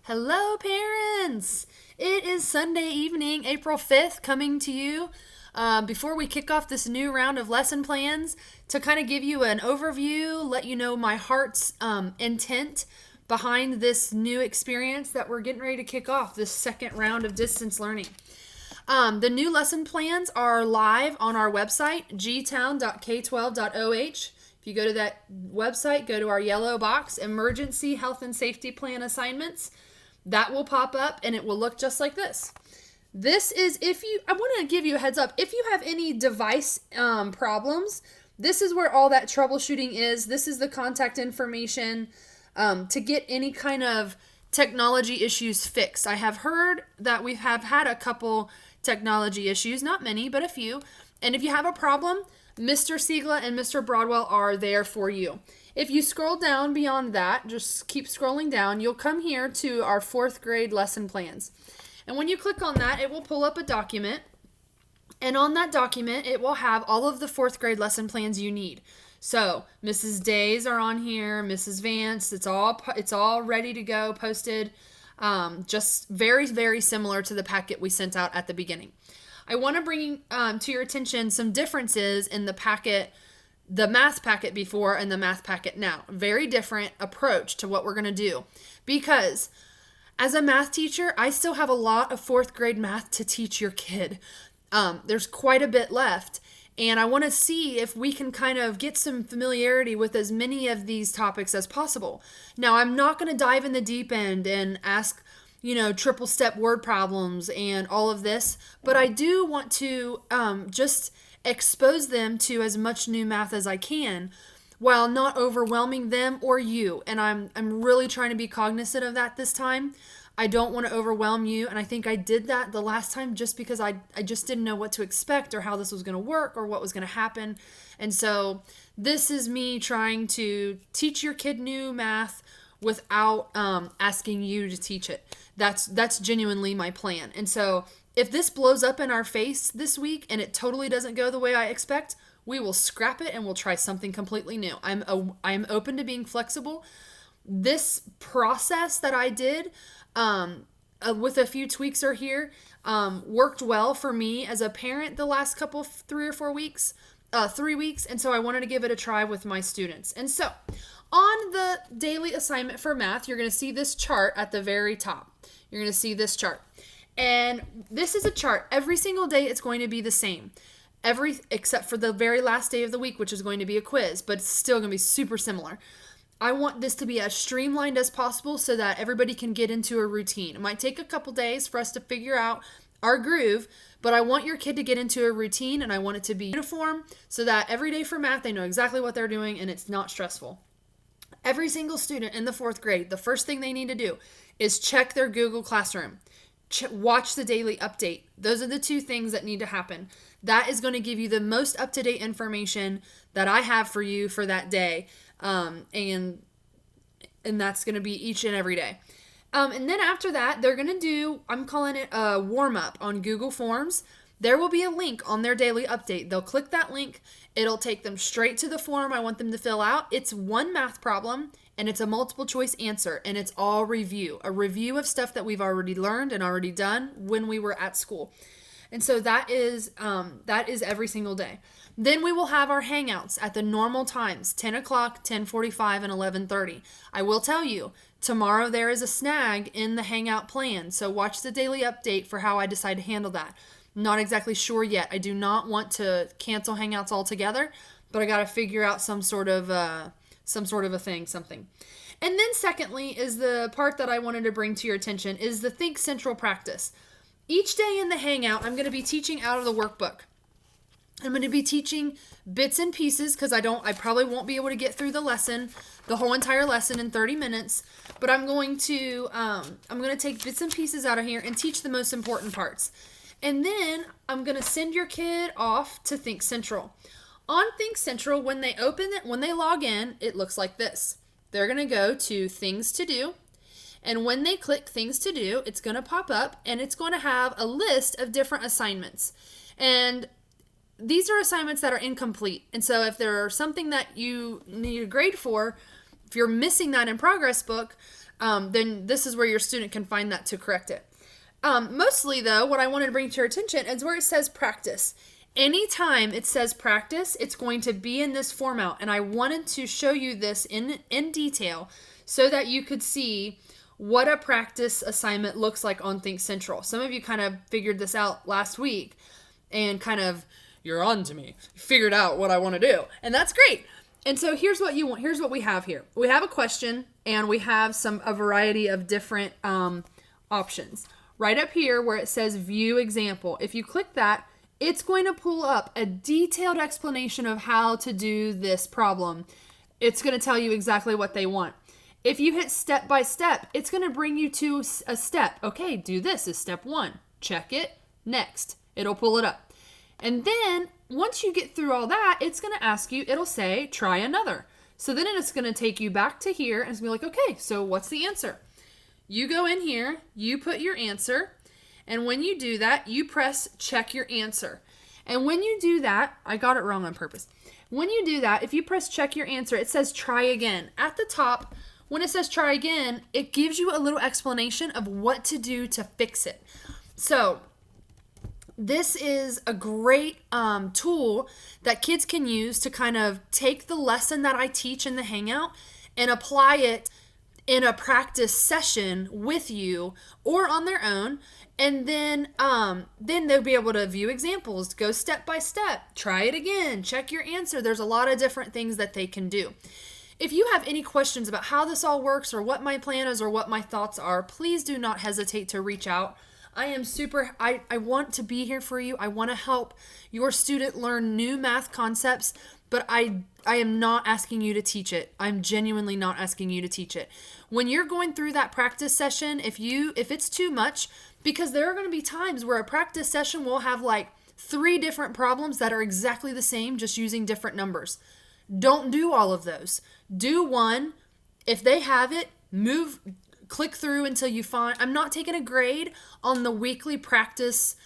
Hello, parents! It is Sunday evening, April 5th, coming to you before we kick off this new round of lesson plans to kind of give you an overview, let you know my heart's intent behind this new experience that we're getting ready to kick off, this second round of distance learning. The new lesson plans are live on our website, gtown.k12.oh. If you go to that website, go to our yellow box, Emergency Health and Safety Plan Assignments. That will pop up and it will look just like this. This is I want to give you a heads up. If you have any device problems, this is where all that troubleshooting is. This is the contact information to get any kind of technology issues fixed. I have heard that we have had a couple technology issues, not many, but a few. And if you have a problem, Mr. Siegla and Mr. Broadwell are there for you. If you scroll down beyond that, just keep scrolling down, you'll come here to our 4th grade lesson plans. And when you click on that, it will pull up a document. And on that document, it will have all of the 4th grade lesson plans you need. So Mrs. Days are on here, Mrs. Vance, it's all ready to go, posted. Just very, very similar to the packet we sent out at the beginning. I want to bring to your attention some differences in the packet, the math packet before and the math packet now. Very different approach to what we're going to do. Because as a math teacher, I still have a lot of 4th grade math to teach your kid. There's quite a bit left. And I want to see if we can kind of get some familiarity with as many of these topics as possible. Now, I'm not going to dive in the deep end and ask triple step word problems and all of this. But I do want to just expose them to as much new math as I can while not overwhelming them or you. And I'm really trying to be cognizant of that this time. I don't want to overwhelm you. And I think I did that the last time just because I just didn't know what to expect or how this was going to work or what was going to happen. And so this is me trying to teach your kid new math without asking you to teach it. That's genuinely my plan. And so if this blows up in our face this week and it totally doesn't go the way I expect, we will scrap it and we'll try something completely new. I'm open to being flexible. This process that I did with a few tweaks are here worked well for me as a parent the last couple 3 weeks. And so I wanted to give it a try with my students. And so on the daily assignment for math, you're going to see this chart at the very top. You're going to see this chart. And this is a chart. Every single day it's going to be the same. Except for the very last day of the week, which is going to be a quiz, but it's still going to be super similar. I want this to be as streamlined as possible so that everybody can get into a routine. It might take a couple days for us to figure out our groove, but I want your kid to get into a routine and I want it to be uniform so that every day for math they know exactly what they're doing and it's not stressful. Every single student in the 4th grade, the first thing they need to do is check their Google Classroom. Watch the daily update. Those are the 2 things that need to happen. That is going to give you the most up-to-date information that I have for you for that day. And that's going to be each and every day. And then after that, they're going to do, I'm calling it a warm-up on Google Forms. There will be a link on their daily update. They'll click that link. It'll take them straight to the form I want them to fill out. It's one math problem, and it's a multiple choice answer, and it's all a review of stuff that we've already learned and already done when we were at school. And so that is every single day. Then we will have our hangouts at the normal times, 10 o'clock, 10:45, and 11:30. I will tell you, tomorrow there is a snag in the hangout plan, so watch the daily update for how I decide to handle that. Not exactly sure yet. I do not want to cancel hangouts altogether, but I got to figure out some sort of a thing, something. And then secondly is the part that I wanted to bring to your attention is the Think Central practice. Each day in the hangout, I'm going to be teaching out of the workbook. I'm going to be teaching bits and pieces because I probably won't be able to get through the whole entire lesson in 30 minutes, but I'm going to take bits and pieces out of here and teach the most important parts. And then I'm going to send your kid off to Think Central. On Think Central, when they log in, it looks like this. They're going to go to Things to Do. And when they click Things to Do, it's going to pop up and it's going to have a list of different assignments. And these are assignments that are incomplete. And so if there's something that you need a grade for, if you're missing that in progress book, then this is where your student can find that to correct it. Mostly, though, what I wanted to bring to your attention is where it says practice. Anytime it says practice, it's going to be in this format. And I wanted to show you this in detail so that you could see what a practice assignment looks like on Think Central. Some of you kind of figured this out last week and kind of, you're on to me, figured out what I want to do. And that's great. And so here's what you want. Here's what we have here. We have a question and we have a variety of different options. Right up here where it says view example, if you click that, it's going to pull up a detailed explanation of how to do this problem. It's going to tell you exactly what they want. If you hit step by step, it's going to bring you to a step. Okay, do this is step 1. Check it. Next. It'll pull it up. And then once you get through all that, it's going to ask you, it'll say, try another. So then it's going to take you back to here and it's going to be like, okay, so what's the answer? You go in here, you put your answer, and when you do that, you press check your answer. And when you do that, I got it wrong on purpose. When you do that, if you press check your answer, it says try again. At the top, when it says try again, it gives you a little explanation of what to do to fix it. So this is a great tool that kids can use to kind of take the lesson that I teach in the Hangout and apply it in a practice session with you or on their own. And then they'll be able to view examples, go step by step, try it again, check your answer. There's a lot of different things that they can do. If you have any questions about how this all works or what my plan is or what my thoughts are, please do not hesitate to reach out. I want to be here for you. I want to help your student learn new math concepts, but I am not asking you to teach it. I'm genuinely not asking you to teach it. When you're going through that practice session, if it's too much, because there are going to be times where a practice session will have like 3 different problems that are exactly the same, just using different numbers. Don't do all of those. Do one. If they have it, click through until you find. I'm not taking a grade on the weekly practice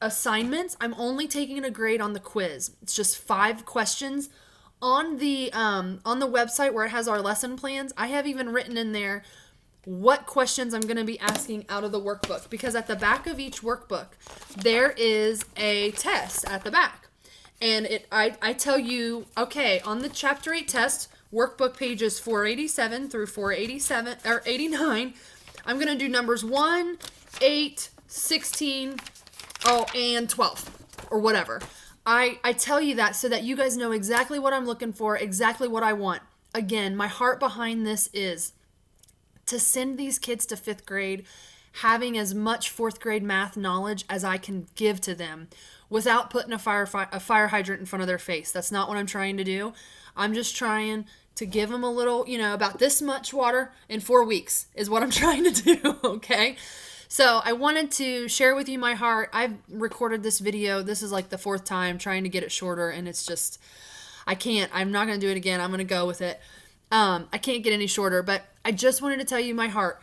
assignments. I'm only taking a grade on the quiz. It's just 5 questions. On the website where it has our lesson plans, I have even written in there what questions I'm going to be asking out of the workbook, because at the back of each workbook there is a test at the back, and I tell you, okay, on the chapter 8 test workbook pages 487 through 487 or 89, I'm going to do numbers 1, 8, 16, and 12 or whatever. I tell you that so that you guys know exactly what I'm looking for, exactly what I want. Again, my heart behind this is to send these kids to 5th grade having as much 4th grade math knowledge as I can give to them without putting a fire hydrant in front of their face. That's not what I'm trying to do. I'm just trying to give them a little, about this much water in 4 weeks is what I'm trying to do, okay? So I wanted to share with you my heart. I've recorded this video. This is like the 4th time trying to get it shorter, and it's just, I'm not going to do it again. I'm going to go with it. I can't get any shorter, but I just wanted to tell you my heart.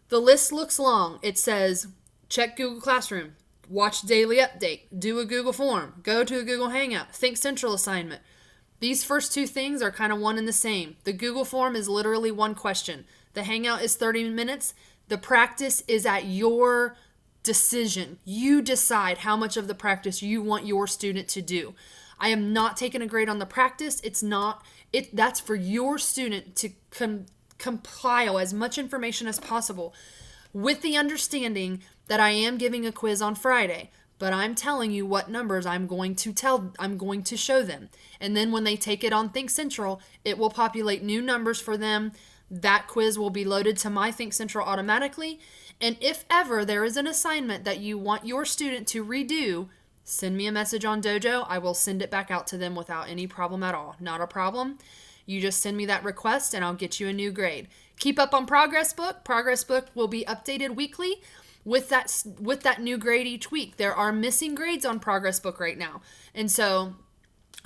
The list looks long. It says, check Google Classroom, watch daily update, do a Google form, go to a Google Hangout, Think Central assignment. These first 2 things are kind of one and the same. The Google form is literally 1 question. The Hangout is 30 minutes. The practice is at your decision. You decide how much of the practice you want your student to do. I am not taking a grade on the practice. That's for your student to compile as much information as possible, with the understanding that I am giving a quiz on Friday, but I'm telling you what numbers I'm going to show them. And then when they take it on Think Central, it will populate new numbers for them. That quiz will be loaded to my Think Central automatically. And if ever there is an assignment that you want your student to redo, send me a message on Dojo. I will send it back out to them without any problem at all. Not a problem. You just send me that request and I'll get you a new grade. Keep up on Progress Book. Progress Book will be updated weekly with that new grade each week. There are missing grades on Progress Book right now. And so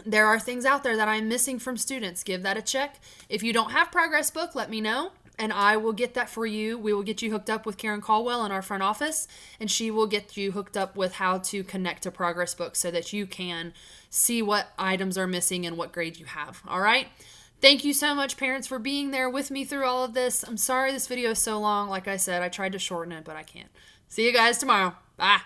there are things out there that I'm missing from students. Give that a check. If you don't have Progress Book, let me know, and I will get that for you. We will get you hooked up with Karen Caldwell in our front office, and she will get you hooked up with how to connect to Progress Book so that you can see what items are missing and what grade you have. All right? Thank you so much, parents, for being there with me through all of this. I'm sorry this video is so long. Like I said, I tried to shorten it, but I can't. See you guys tomorrow. Bye.